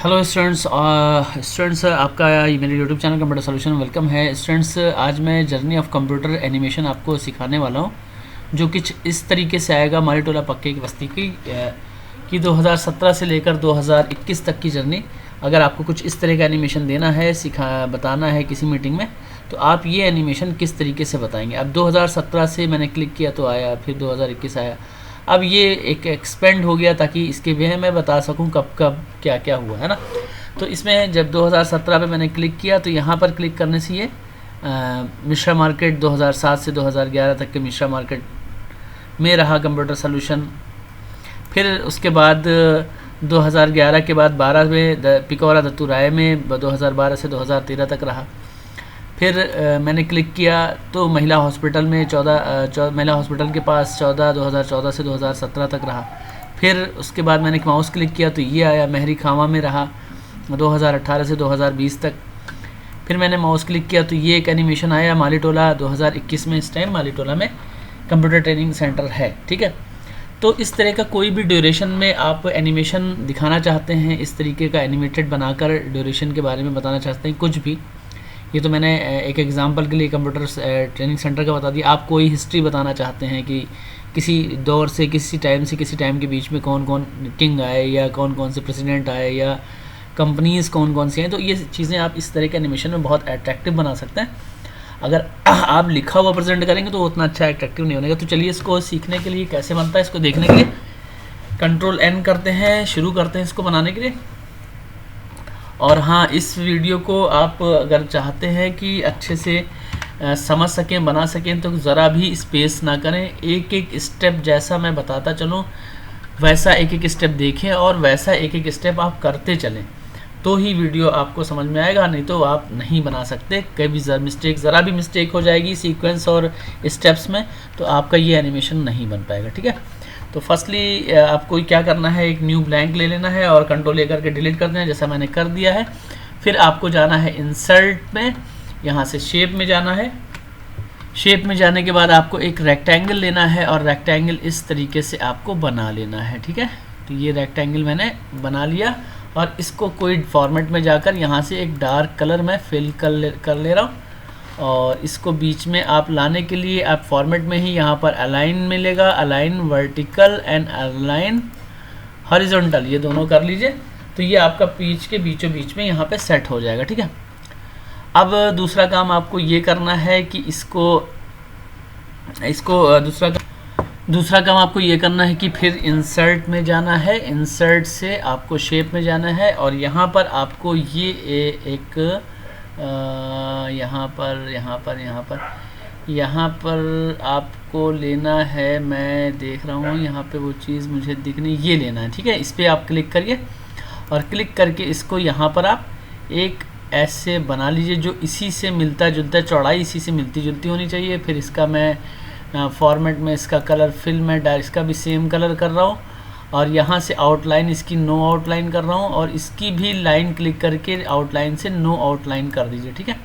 Hello students आपका मेरे YouTube channel computer solution welcome है। स्टूडेंट्स आज मैं जर्नी ऑफ कंप्यूटर एनिमेशन आपको सिखाने वाला हूँ, जो कुछ इस तरीके से आएगा। माली टोला पक्के की बस्ती की 2017 से लेकर 2021 तक की जर्नी। अगर आपको कुछ इस तरह का एनिमेशन देना है, बताना है किसी मीटिंग में, तो आप ये एनिमेशन किस तरीके से बताएंगे। अब 2017 से मैंने क्लिक किया तो आया, फिर 2021 आया। अब ये एक एक्सपेंड हो गया ताकि इसके वे मैं बता सकूं कब कब क्या क्या हुआ है ना। तो इसमें जब 2017 पे मैंने क्लिक किया तो यहाँ पर क्लिक करने से ये मिश्रा मार्केट 2007 से 2011 तक के मिश्रा मार्केट में रहा कंप्यूटर सोल्यूशन। फिर उसके बाद 2011 के बाद 12 में पिकौरा दत्तू राय में 2012 से 2013 तक रहा। फिर मैंने क्लिक किया तो महिला हॉस्पिटल में महिला हॉस्पिटल के पास 2014 से 2017 तक रहा। फिर उसके बाद मैंने माउस क्लिक किया तो ये आया, मेहरी खामा में रहा 2018 से 2020 तक। फिर मैंने माउस क्लिक किया तो ये एक एनिमेशन आया माली टोला 2021 में। इस टाइम माली टोला में कंप्यूटर ट्रेनिंग सेंटर है, ठीक है। तो इस तरह का कोई भी ड्यूरेशन में आप एनिमेशन दिखाना चाहते हैं, इस तरीके का एनिमेटेड बनाकर ड्यूरेशन के बारे में बताना चाहते हैं कुछ भी, ये तो मैंने एक एग्जांपल के लिए कंप्यूटर ट्रेनिंग सेंटर का बता दिया। आप कोई हिस्ट्री बताना चाहते हैं कि किसी दौर से किसी टाइम के बीच में कौन कौन किंग आए, या कौन कौन से प्रेसिडेंट आए, या कंपनीज़ कौन कौन सी हैं, तो ये चीज़ें आप इस तरह के एनिमेशन में बहुत अट्रैक्टिव बना सकते हैं। अगर आप लिखा हुआ प्रेजेंट करेंगे तो उतना अच्छा अट्रैक्टिव नहीं होगा। तो चलिए इसको सीखने के लिए कैसे बनता है, इसको देखने के लिए Ctrl+N करते हैं, शुरू करते हैं इसको बनाने के लिए। और हाँ, इस वीडियो को आप अगर चाहते हैं कि अच्छे से समझ सकें, बना सकें, तो ज़रा भी स्पेस ना करें। एक एक स्टेप जैसा मैं बताता चलूँ वैसा एक एक स्टेप देखें और वैसा एक एक स्टेप आप करते चलें, तो ही वीडियो आपको समझ में आएगा। नहीं तो आप नहीं बना सकते। कभी ज़रा भी मिस्टेक हो जाएगी सीक्वेंस और स्टेप्स में, तो आपका ये एनिमेशन नहीं बन पाएगा, ठीक है। तो फर्स्टली आपको क्या करना है, एक न्यू ब्लैंक ले लेना है और कंट्रोल ले करके डिलीट कर देना है, जैसा मैंने कर दिया है। फिर आपको जाना है इंसर्ट में, यहाँ से शेप में जाना है। शेप में जाने के बाद आपको एक रेक्टेंगल लेना है और रेक्टेंगल इस तरीके से आपको बना लेना है, ठीक है। तो ये रेक्टेंगल मैंने बना लिया और इसको कोई फॉर्मेट में जाकर यहाँ से एक डार्क कलर में फिल कर ले रहा हूँ। और इसको बीच में आप लाने के लिए आप फॉर्मेट में ही यहाँ पर अलाइन मिलेगा, align vertical and align horizontal, ये दोनों कर लीजिए। तो ये आपका पेज के बीचों बीच में यहाँ पे सेट हो जाएगा, ठीक है। अब दूसरा काम आपको ये करना है कि दूसरा काम आपको ये करना है कि फिर इंसर्ट में जाना है। इंसर्ट से आपको शेप में जाना है और यहाँ पर आपको ये एक यहाँ पर आपको लेना है। मैं देख रहा हूँ यहाँ पे वो चीज़ मुझे दिखनी, ये लेना है, ठीक है। इस पर आप क्लिक करिए और क्लिक करके इसको यहाँ पर आप एक ऐसे बना लीजिए जो इसी से मिलता जुलता, चौड़ाई इसी से मिलती जुलती होनी चाहिए। फिर इसका मैं फॉर्मेट में इसका कलर फिल में इसका भी सेम कलर कर रहा हूँ और यहाँ से आउटलाइन इसकी नो आउटलाइन कर रहा हूँ और इसकी भी लाइन क्लिक करके आउटलाइन से नो आउटलाइन कर दीजिए, ठीक है।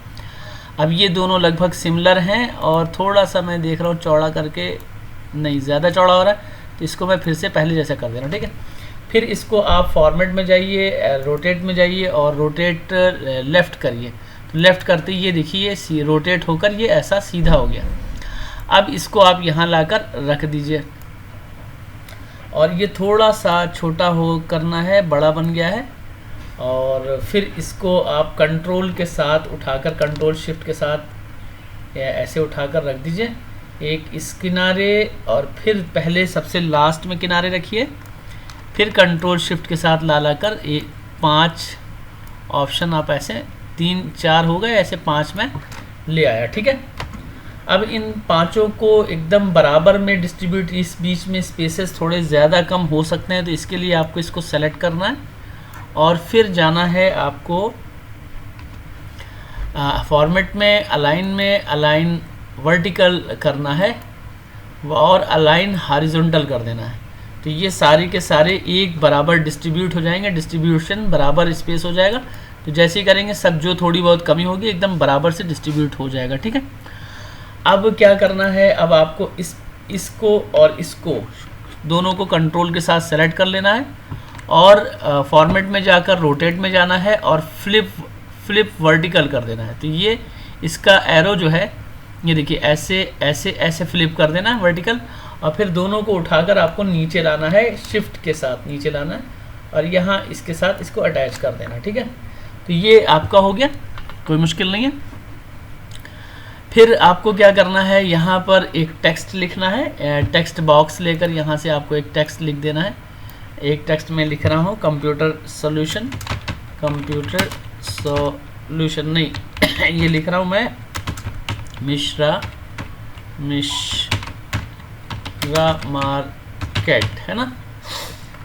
अब ये दोनों लगभग सिमिलर हैं और थोड़ा सा मैं देख रहा हूँ चौड़ा करके, नहीं ज़्यादा चौड़ा हो रहा है, तो इसको मैं फिर से पहले जैसा कर दे रहा हूँ, ठीक है। फिर इसको आप फॉर्मेट में जाइए, रोटेट में जाइए और रोटेट लेफ़्ट करिए। तो लेफ़्ट करते ही ये देखिए रोटेट होकर ये ऐसा सीधा हो गया। अब इसको आप यहाँ लाकर रख दीजिए और ये थोड़ा सा छोटा हो करना है, बड़ा बन गया है। और फिर इसको आप कंट्रोल के साथ उठाकर, कंट्रोल शिफ्ट के साथ ऐसे उठाकर रख दीजिए एक इस किनारे, और फिर पहले सबसे लास्ट में किनारे रखिए। फिर कंट्रोल शिफ्ट के साथ ला कर 5 ऑप्शन आप ऐसे 3 4 हो गए, ऐसे 5 में ले आया, ठीक है। अब इन पांचों को एकदम बराबर में डिस्ट्रीब्यूट, इस बीच में स्पेसेस थोड़े ज़्यादा कम हो सकते हैं, तो इसके लिए आपको इसको सेलेक्ट करना है और फिर जाना है आपको फॉर्मेट में अलाइन वर्टिकल करना है और अलाइन हॉरिजॉन्टल कर देना है। तो ये सारे के सारे एक बराबर डिस्ट्रीब्यूट हो जाएंगे, डिस्ट्रीब्यूशन बराबर स्पेस हो जाएगा। तो जैसे ही करेंगे सब जो थोड़ी बहुत कमी होगी एकदम बराबर से डिस्ट्रीब्यूट हो जाएगा, ठीक है। अब क्या करना है, अब आपको इसको और इसको दोनों को कंट्रोल के साथ सेलेक्ट कर लेना है और फॉर्मेट में जाकर रोटेट में जाना है और फ्लिप वर्टिकल कर देना है। तो ये इसका एरो जो है ये देखिए ऐसे ऐसे ऐसे फ्लिप कर देना है वर्टिकल, और फिर दोनों को उठाकर आपको नीचे लाना है, शिफ्ट के साथ नीचे लाना है और यहाँ इसके साथ इसको अटैच कर देना। ठीक है, तो ये आपका हो गया, कोई मुश्किल नहीं है। फिर आपको क्या करना है, यहाँ पर एक टेक्स्ट लिखना है। टेक्स्ट बॉक्स लेकर यहाँ से आपको एक टेक्स्ट लिख देना है। एक टेक्स्ट में लिख रहा हूँ कंप्यूटर सोल्यूशन नहीं ये लिख रहा हूँ मैं मिश्रा मार्केट, है ना,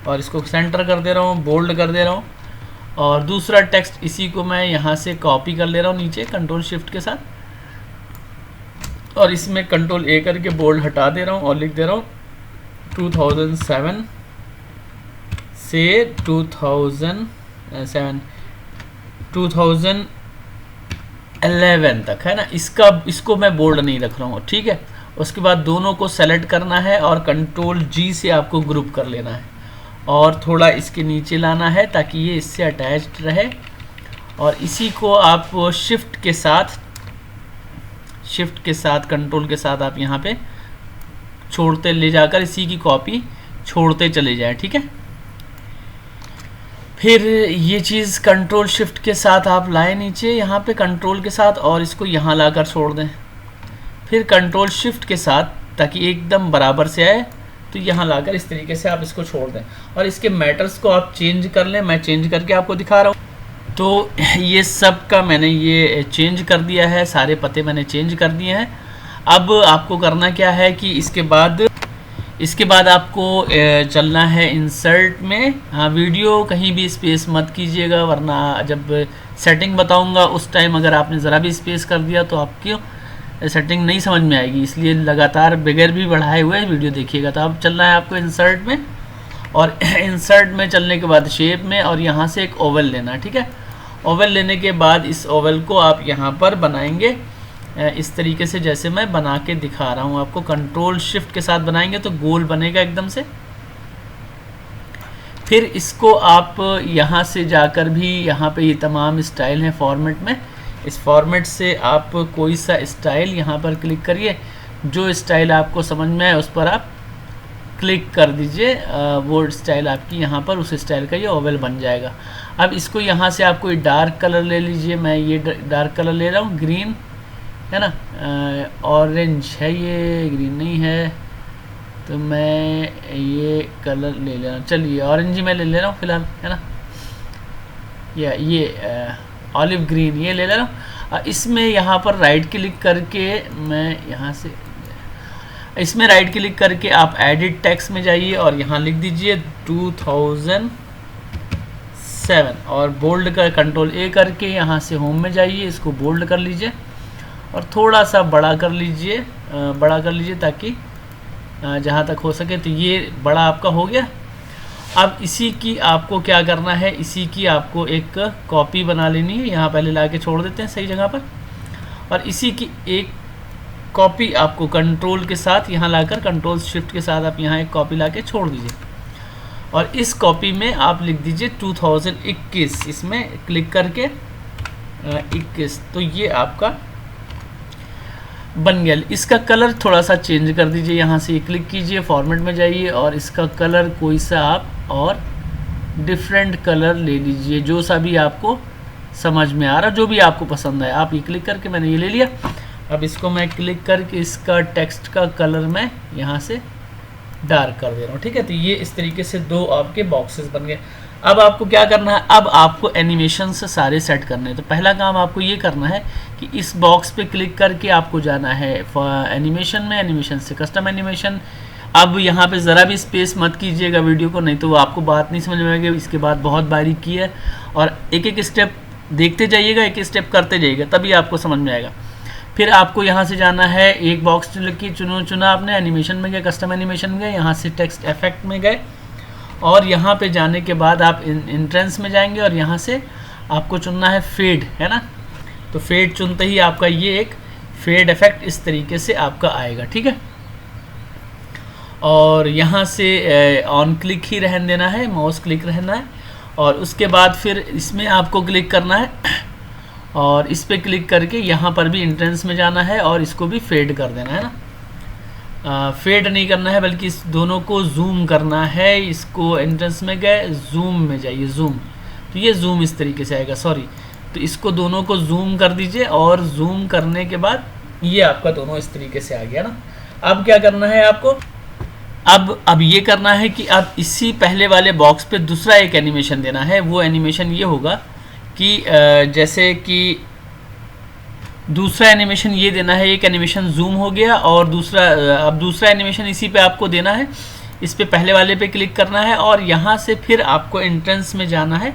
और इसको सेंटर कर दे रहा हूँ, बोल्ड कर दे रहा हूँ। और दूसरा टेक्स्ट इसी को मैं यहाँ से कॉपी कर ले रहा हूँ नीचे कंट्रोल शिफ्ट के साथ, और इसमें कंट्रोल ए करके बोल्ड हटा दे रहा हूँ और लिख दे रहा हूँ 2007 से 2011 तक, है ना। इसको मैं बोल्ड नहीं रख रहा हूँ। ठीक है, उसके बाद दोनों को सेलेक्ट करना है और कंट्रोल जी से आपको ग्रुप कर लेना है और थोड़ा इसके नीचे लाना है ताकि ये इससे अटैच्ड रहे। और इसी को आप शिफ्ट के साथ कंट्रोल के साथ आप यहाँ पे छोड़ते ले जाकर इसी की कॉपी छोड़ते चले जाए। ठीक है, फिर ये चीज़ कंट्रोल शिफ्ट के साथ आप लाए नीचे यहाँ पे कंट्रोल के साथ और इसको यहाँ लाकर छोड़ दें। फिर कंट्रोल शिफ्ट के साथ ताकि एकदम बराबर से आए तो यहाँ लाकर इस तरीके से आप इसको छोड़ दें और इसके मैटर्स को आप चेंज कर लें। मैं चेंज करके आपको दिखा रहा हूँ। तो ये सब का मैंने ये चेंज कर दिया है, सारे पते मैंने चेंज कर दिए हैं। अब आपको करना क्या है कि इसके बाद आपको चलना है इंसर्ट में। हाँ, वीडियो कहीं भी स्पेस मत कीजिएगा, वरना जब सेटिंग बताऊंगा उस टाइम अगर आपने ज़रा भी स्पेस कर दिया तो आपकी सेटिंग नहीं समझ में आएगी, इसलिए लगातार बगैर भी बढ़ाए हुए वीडियो देखिएगा। तो अब चलना है आपको इंसर्ट में, और इंसर्ट में चलने के बाद शेप में, और यहाँ से एक ओवल लेना है। ठीक है, ओवल लेने के बाद इस ओवल को आप यहाँ पर बनाएंगे इस तरीके से जैसे मैं बना के दिखा रहा हूँ आपको। कंट्रोल शिफ्ट के साथ बनाएंगे तो गोल बनेगा एकदम से। फिर इसको आप यहाँ से जाकर भी यहाँ पे ये तमाम स्टाइल हैं फॉर्मेट में, इस फॉर्मेट से आप कोई सा स्टाइल यहाँ पर क्लिक करिए, जो स्टाइल आपको समझ में आए उस पर आप क्लिक कर दीजिए। वो स्टाइल आपकी यहाँ पर उस स्टाइल का ये ओवल बन जाएगा। अब इसको यहाँ से आप कोई डार्क कलर ले लीजिए। मैं ये डार्क कलर ले रहा हूँ, ग्रीन है ना, ऑरेंज है ये, ग्रीन नहीं है, तो मैं ये कलर ले रहा हूँ। चलिए ऑरेंज ही मैं ले रहा हूँ फिलहाल, है ना, या ये ऑलिव ग्रीन ये ले रहा हूँ। इसमें यहाँ पर राइट क्लिक करके मैं यहाँ से इसमें राइट क्लिक करके आप एडिट टेक्स्ट में जाइए और यहाँ लिख दीजिए 2007 और बोल्ड कर कंट्रोल ए करके यहाँ से होम में जाइए, इसको बोल्ड कर लीजिए और थोड़ा सा बड़ा कर लीजिए ताकि जहाँ तक हो सके। तो ये बड़ा आपका हो गया। अब इसी की आपको क्या करना है, इसी की आपको एक कॉपी बना लेनी है। यहाँ पहले ला के छोड़ देते हैं सही जगह पर, और इसी की एक कॉपी आपको कंट्रोल के साथ यहाँ लाकर कंट्रोल शिफ्ट के साथ आप यहाँ एक कॉपी ला के छोड़ दीजिए, और इस कॉपी में आप लिख दीजिए 2021, इसमें क्लिक करके 21। तो ये आपका बन गया। इसका कलर थोड़ा सा चेंज कर दीजिए, यहाँ से क्लिक कीजिए, फॉर्मेट में जाइए और इसका कलर कोई सा आप और डिफरेंट कलर ले लीजिए, जो सा भी आपको समझ में आ रहा, जो भी आपको पसंद है। आप ये क्लिक करके मैंने ये ले लिया। अब इसको मैं क्लिक करके इसका टेक्स्ट का कलर मैं यहाँ से डार्क कर दे रहा हूँ। ठीक है, तो ये इस तरीके से दो आपके बॉक्सेस बन गए। अब आपको क्या करना है, अब आपको एनिमेशन से सारे सेट करने हैं। तो पहला काम आपको ये करना है कि इस बॉक्स पे क्लिक करके आपको जाना है एनिमेशन में, एनिमेशन से कस्टम एनिमेशन। अब यहाँ पे ज़रा भी स्पेस मत कीजिएगा वीडियो को, नहीं तो वो आपको बात नहीं समझ में आएगी। इसके बाद बहुत बारीकी है और एक एक स्टेप देखते जाइएगा, एक स्टेप करते जाइएगा, तभी आपको समझ में आएगा। फिर आपको यहाँ से जाना है, एक बॉक्स चुना आपने, एनिमेशन में गए, कस्टम एनिमेशन में गए, यहाँ से टेक्स्ट इफेक्ट में गए, और यहाँ पे जाने के बाद आप इंट्रेंस में जाएंगे और यहाँ से आपको चुनना है फेड, है ना। तो फेड चुनते ही आपका ये एक फेड इफेक्ट इस तरीके से आपका आएगा। ठीक है, और यहाँ से ऑन क्लिक ही रहने देना है, माउस क्लिक रहना है, और उसके बाद फिर इसमें आपको क्लिक करना है और इस पर क्लिक करके यहाँ पर भी एंट्रेंस में जाना है और इसको भी फेड कर देना है ना। फेड नहीं करना है बल्कि इस दोनों को जूम करना है। इसको एंट्रेंस में गए, जूम में जाइए, जूम, तो ये जूम इस तरीके से आएगा, सॉरी, तो इसको दोनों को जूम कर दीजिए और जूम करने के बाद ये आपका दोनों इस तरीके से आ गया ना। अब क्या करना है आपको, अब ये करना है कि अब इसी पहले वाले बॉक्स पे दूसरा एक एनिमेशन देना है। वो एनिमेशन ये होगा कि जैसे कि दूसरा एनिमेशन ये देना है, एक एनिमेशन जूम हो गया और अब दूसरा एनिमेशन इसी पे आपको देना है। इस पे पहले वाले पे क्लिक करना है और यहाँ से फिर आपको एंट्रेंस में जाना है।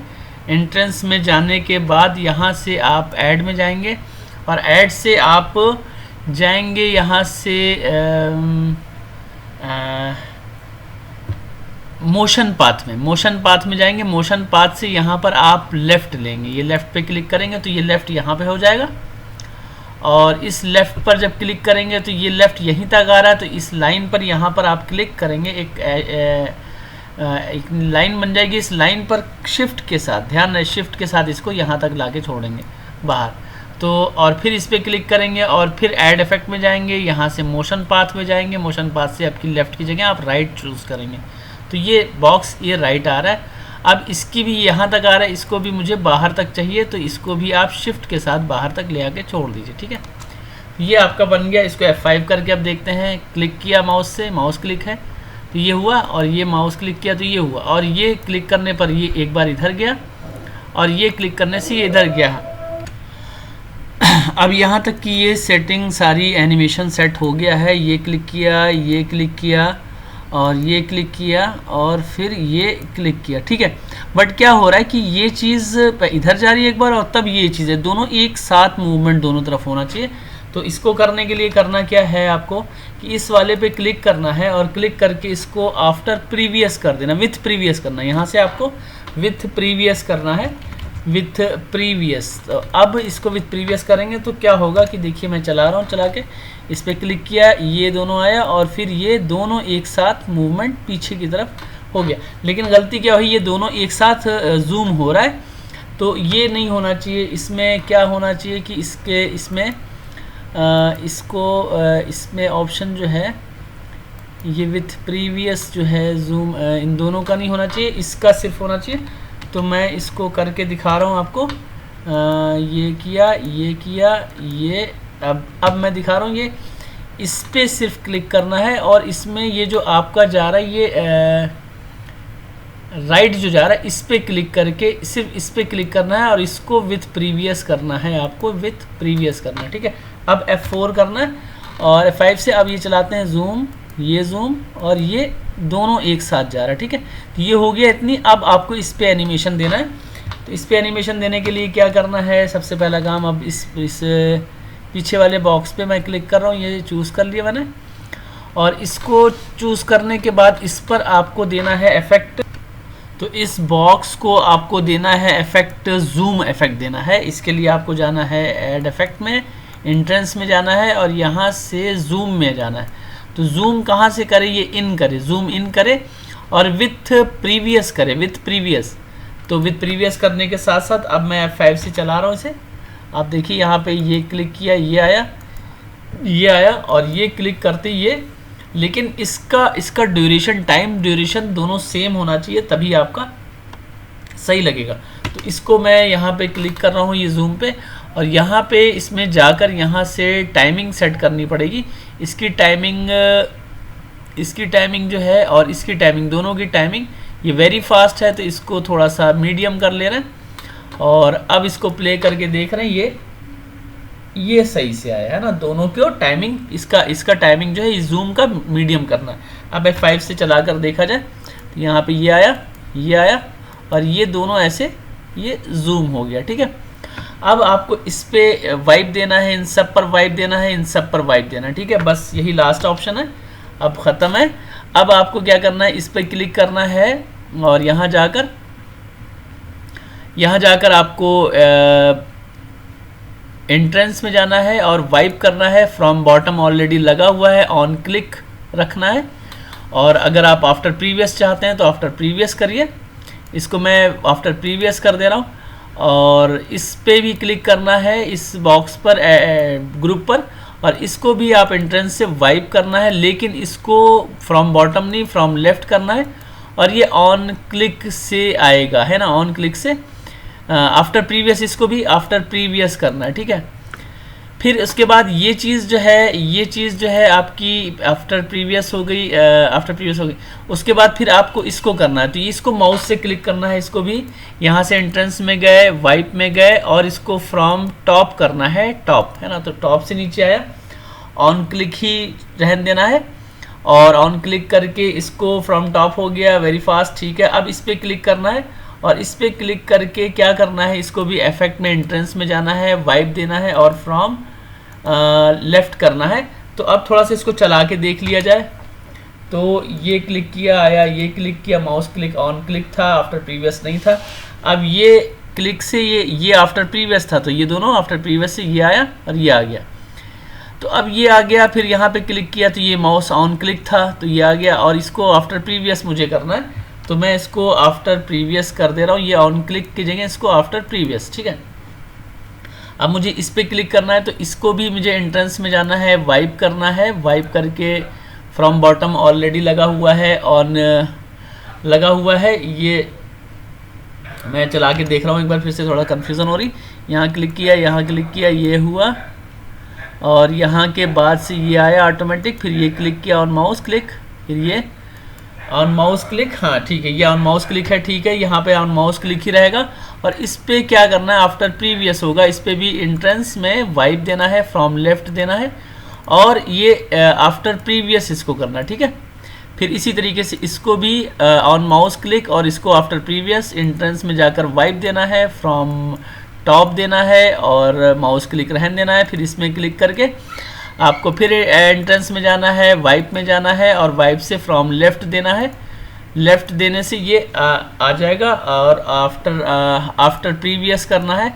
एंट्रेंस में जाने के बाद यहाँ से आप ऐड में जाएंगे और ऐड से आप जाएंगे यहाँ से मोशन पाथ में जाएंगे। मोशन पाथ से यहाँ पर आप लेफ़्ट लेंगे, ये लेफ़्ट पे क्लिक करेंगे तो ये लेफ़्ट यहाँ पे हो जाएगा, और इस लेफ़्ट पर जब क्लिक करेंगे तो ये लेफ़्ट यहीं तक आ रहा है, तो इस लाइन पर यहाँ पर आप क्लिक करेंगे, एक लाइन बन जाएगी। इस लाइन पर शिफ्ट के साथ, ध्यान रहे, शिफ्ट के साथ इसको यहाँ तक ला के छोड़ेंगे बाहर, तो और फिर इस पर क्लिक करेंगे और फिर ऐड इफेक्ट में जाएंगे, यहाँ से मोशन पाथ में जाएंगे। मोशन पाथ से आपकी लेफ़्ट की जगह आप राइट चूज़ करेंगे, तो ये बॉक्स ये राइट आ रहा है। अब इसकी भी यहाँ तक आ रहा है, इसको भी मुझे बाहर तक चाहिए, तो इसको भी आप शिफ्ट के साथ बाहर तक ले आके छोड़ दीजिए, ठीक है। ये आपका बन गया। इसको F5 करके अब देखते हैं, क्लिक किया माउस से, माउस क्लिक है तो ये हुआ, और ये माउस क्लिक किया तो ये हुआ, और ये क्लिक करने पर ये एक बार इधर गया और ये क्लिक करने से ये इधर गया। अब यहाँ तक कि ये सेटिंग सारी एनिमेशन सेट हो गया है। ये क्लिक किया, ये क्लिक किया और ये क्लिक किया और फिर ये क्लिक किया, ठीक है। बट क्या हो रहा है कि ये चीज़ इधर जा रही है एक बार और तब ये चीज़ है, दोनों एक साथ मूवमेंट दोनों तरफ होना चाहिए। तो इसको करने के लिए करना क्या है आपको कि इस वाले पे क्लिक करना है और क्लिक करके इसको आफ्टर प्रीवियस कर देना, विथ प्रीवियस करना है। यहाँ से आपको विथ प्रीवियस करना है, विथ प्रीवियस। तो अब इसको विथ प्रीवियस करेंगे तो क्या होगा कि देखिए मैं चला रहा हूँ, चला के इस पर क्लिक किया, ये दोनों आया और फिर ये दोनों एक साथ मूवमेंट पीछे की तरफ हो गया। लेकिन गलती क्या हुई, ये दोनों एक साथ जूम हो रहा है, तो ये नहीं होना चाहिए। इसमें क्या होना चाहिए कि इसमें ऑप्शन जो है ये विथ प्रीवियस जो है जूम, इन दोनों का नहीं होना चाहिए, इसका सिर्फ होना चाहिए। तो मैं इसको करके दिखा रहा हूँ आपको। ये किया, ये किया, ये अब मैं दिखा रहा हूँ। ये इस पे सिर्फ क्लिक करना है और इसमें ये जो आपका जा रहा है ये राइट जो जा रहा है इस पे क्लिक करके सिर्फ इस पे क्लिक करना है और इसको विथ प्रीवियस करना है, आपको विथ प्रीवियस करना है, ठीक है। अब F4 करना है और F5 से अब ये चलाते हैं जूम, ये जूम और ये दोनों एक साथ जा रहा है, ठीक है। तो ये हो गया इतनी। अब आपको इस पे एनिमेशन देना है। तो इस पे एनिमेशन देने के लिए क्या करना है, सबसे पहला काम, अब इस पीछे वाले बॉक्स पे मैं क्लिक कर रहा हूँ, ये चूज़ कर लिया मैंने, और इसको चूज़ करने के बाद इस पर आपको देना है इफेक्ट। तो इस बॉक्स को आपको देना है इफेक्ट, जूम इफेक्ट देना है। इसके लिए आपको जाना है ऐड इफेक्ट में, एंट्रेंस में जाना है और यहाँ से जूम में जाना है। तो जूम कहाँ से करे, ये इन करे, जूम इन करे और विथ प्रीवियस करे, विथ प्रीवियस। तो विथ प्रीवियस करने के साथ साथ अब मैं F5 से चला रहा हूँ इसे। आप देखिए यहाँ पे ये क्लिक किया, ये आया और ये क्लिक करते ये, लेकिन इसका ड्यूरेशन, टाइम ड्यूरेशन दोनों सेम होना चाहिए, तभी आपका सही लगेगा। तो इसको मैं यहाँ पे क्लिक कर रहा हूँ ये जूम पे, और यहाँ पे इसमें जाकर यहाँ से टाइमिंग सेट करनी पड़ेगी। इसकी टाइमिंग जो है और इसकी टाइमिंग, दोनों की टाइमिंग, ये वेरी फास्ट है तो इसको थोड़ा सा मीडियम कर ले रहे हैं। और अब इसको प्ले करके देख रहे हैं, ये सही से आया है ना, दोनों की टाइमिंग, इसका टाइमिंग जो है इस जूम का मीडियम करना है। अब F5 से चला कर देखा जाए तो यहाँ पे ये आया और ये दोनों ऐसे ये जूम हो गया, ठीक है। अब आपको इस पे वाइप देना है, इन सब पर वाइप देना है, इन सब पर वाइप देना है, ठीक है। बस यही लास्ट ऑप्शन है, अब ख़त्म है। अब आपको क्या करना है, इस पर क्लिक करना है और यहाँ जाकर आपको एंट्रेंस में जाना है और वाइप करना है। फ्रॉम बॉटम ऑलरेडी लगा हुआ है, ऑन क्लिक रखना है और अगर आप आफ्टर प्रीवियस चाहते हैं तो आफ्टर प्रीवियस करिए। इसको मैं आफ्टर प्रीवियस कर दे रहा हूँ और इस पे भी क्लिक करना है, इस बॉक्स पर ग्रुप पर, और इसको भी आप एंट्रेंस से वाइप करना है, लेकिन इसको फ्रॉम बॉटम नहीं फ्रॉम लेफ्ट करना है। और ये ऑन क्लिक से आएगा, है ना, ऑन क्लिक से। आफ्टर प्रीवियस इसको भी आफ्टर प्रीवियस करना है, ठीक है। फिर उसके बाद ये चीज़ जो है आपकी आफ्टर प्रीवियस हो गई, आफ्टर प्रीवियस हो गई। उसके बाद फिर आपको इसको करना है, तो इसको माउस से क्लिक करना है, इसको भी यहाँ से एंट्रेंस में गए, वाइप में गए और इसको फ्रॉम टॉप करना है, टॉप, है ना। तो टॉप से नीचे आया, ऑन क्लिक ही रहने देना है और ऑन क्लिक करके इसको फ्रॉम टॉप हो गया, वेरी फास्ट, ठीक है। अब इस पर क्लिक करना है और इस पर क्लिक करके क्या करना है, इसको भी इफेक्ट में एंट्रेंस में जाना है, वाइप देना है और फ्रॉम लेफ्ट करना है। तो अब थोड़ा सा इसको चला के देख लिया जाए। तो ये क्लिक किया आया, ये क्लिक किया, माउस क्लिक ऑन क्लिक था, आफ्टर प्रीवियस नहीं था। अब ये क्लिक से ये आफ्टर प्रीवियस था, तो ये दोनों आफ्टर प्रीवियस से ये आया और ये आ गया। तो अब ये आ गया, फिर यहाँ पे क्लिक किया तो ये माउस ऑन क्लिक था, तो ये आ गया। और इसको आफ्टर प्रीवियस मुझे करना है, तो मैं इसको आफ्टर प्रीवियस कर दे रहा हूँ, ये ऑन क्लिक की जगह इसको आफ्टर प्रीवियस, ठीक है। अब मुझे इस पर क्लिक करना है, तो इसको भी मुझे एंट्रेंस में जाना है, वाइप करना है, वाइप करके फ्रॉम बॉटम ऑलरेडी लगा हुआ है, ऑन लगा हुआ है। ये मैं चला के देख रहा हूँ एक बार, फिर से थोड़ा कन्फ्यूज़न हो रही। यहाँ क्लिक किया, यहाँ क्लिक किया, ये हुआ और यहाँ के बाद से ये आया ऑटोमेटिक। फिर ये क्लिक किया ऑन माउस क्लिक, फिर ये ऑन माउस क्लिक, हाँ ठीक है, ये ऑन माउस क्लिक है, ठीक है। यहाँ पे ऑन माउस क्लिक ही रहेगा और इस पे क्या करना है, आफ्टर प्रीवियस होगा, इस पे भी एंट्रेंस में वाइप देना है, फ्रॉम लेफ्ट देना है और ये आफ्टर प्रीवियस इसको करना है, ठीक है। फिर इसी तरीके से इसको भी ऑन माउस क्लिक और इसको आफ्टर प्रीवियस एंट्रेंस में जाकर वाइप देना है, फ्रॉम टॉप देना है और माउस क्लिक रहने देना है। फिर इसमें क्लिक करके आपको फिर एंट्रेंस में जाना है, वाइप में जाना है और वाइप से फ्रॉम लेफ्ट देना है। लेफ्ट देने से ये आ जाएगा और आफ्टर प्रीवियस करना है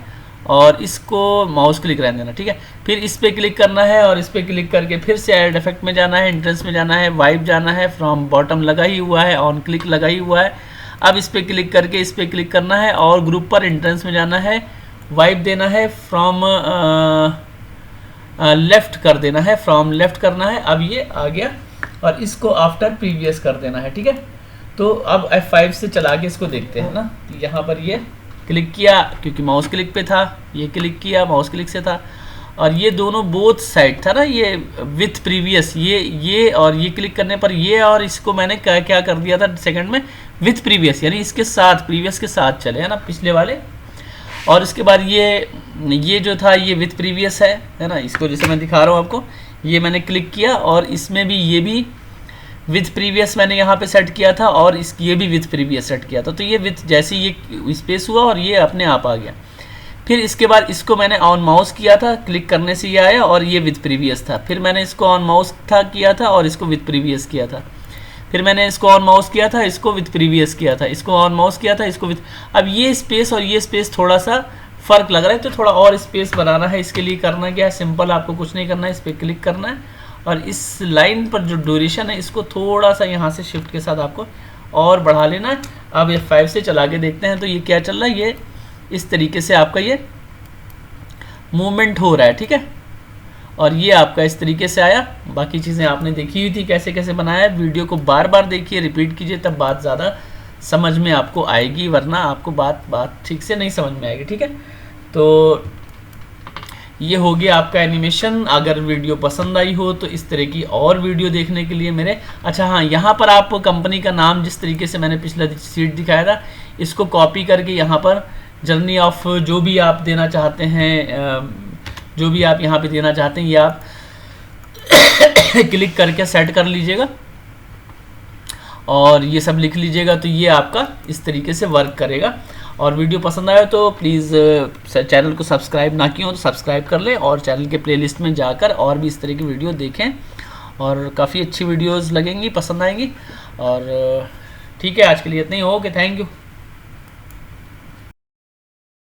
और इसको माउस क्लिक रहने देना, ठीक है। फिर इस पर क्लिक करना है और इस पर क्लिक करके फिर से ऐड इफेक्ट में जाना है, एंट्रेंस में जाना है, वाइप जाना है, फ्रॉम बॉटम लगा ही हुआ है, ऑन क्लिक लगा ही हुआ है। अब इस पर क्लिक करके इस पर क्लिक करना है और ग्रुप पर एंट्रेंस में जाना है, वाइप देना है, फ्रॉम लेफ्ट कर देना है, फ्रॉम लेफ्ट करना है। अब ये आ गया और इसको आफ्टर प्रीवियस कर देना है, ठीक है। तो अब F5 से चला के इसको देखते हैं ना। तो यहाँ पर ये क्लिक किया क्योंकि माउस क्लिक पे था, ये क्लिक किया माउस क्लिक से था और ये दोनों बोथ साइड था ना, ये विथ प्रीवियस, ये और ये क्लिक करने पर ये, और इसको मैंने क्या कर दिया था सेकंड में, विथ प्रीवियस, यानी इसके साथ, प्रीवियस के साथ चले, है ना, पिछले वाले। और इसके बाद ये जो था ये विथ प्रीवियस है ना। इसको जैसे मैं दिखा रहा हूँ आपको, ये मैंने क्लिक किया और इसमें भी ये भी विथ प्रीवियस मैंने यहाँ पे सेट किया था और ये भी विथ प्रीवियस सेट किया था। तो ये विथ, जैसे ये स्पेस हुआ और ये अपने आप आ गया। फिर इसके बाद इसको मैंने ऑन माउस किया था, क्लिक करने से ये आया और ये विथ प्रीवियस था। फिर मैंने इसको ऑन माउस किया था और इसको विथ प्रीवियस किया था। फिर मैंने इसको ऑन माउस किया था, इसको विथ प्रीवियस किया था, इसको ऑन माउस किया था, इसको विथ। अब ये स्पेस और ये स्पेस थोड़ा सा फ़र्क लग रहा है, तो थोड़ा और स्पेस बनाना है। इसके लिए करना क्या है, सिंपल, आपको कुछ नहीं करना है, इस पर क्लिक करना है और इस लाइन पर जो ड्यूरेशन है इसको थोड़ा सा यहाँ से शिफ्ट के साथ आपको और बढ़ा लेना है। अब F5 से चला के देखते हैं तो ये क्या चल रहा है, ये इस तरीके से आपका ये मूवमेंट हो रहा है, ठीक है। और ये आपका इस तरीके से आया। बाकी चीज़ें आपने देखी हुई थी कैसे कैसे बनाया। वीडियो को बार बार देखिए, रिपीट कीजिए, तब बात ज़्यादा समझ में आपको आएगी, वरना आपको बात ठीक से नहीं समझ में आएगी, ठीक है। तो ये हो गया आपका एनिमेशन। अगर वीडियो पसंद आई हो तो इस तरह की और वीडियो देखने के लिए मेरे, अच्छा हाँ, यहाँ पर आप कंपनी का नाम जिस तरीके से मैंने पिछला शीट दिखाया था, इसको कॉपी करके यहाँ पर जर्नी ऑफ जो भी आप देना चाहते हैं, जो भी आप यहाँ पे देना चाहते हैं, ये आप क्लिक करके सेट कर लीजिएगा और ये सब लिख लीजिएगा। तो ये आपका इस तरीके से वर्क करेगा। और वीडियो पसंद आया तो प्लीज़ चैनल को सब्सक्राइब ना किया हो तो सब्सक्राइब कर लें और चैनल के प्लेलिस्ट में जाकर और भी इस तरह की वीडियो देखें और काफ़ी अच्छी वीडियोस लगेंगी, पसंद आएंगी। और ठीक है, आज के लिए इतना ही। Okay, thank you.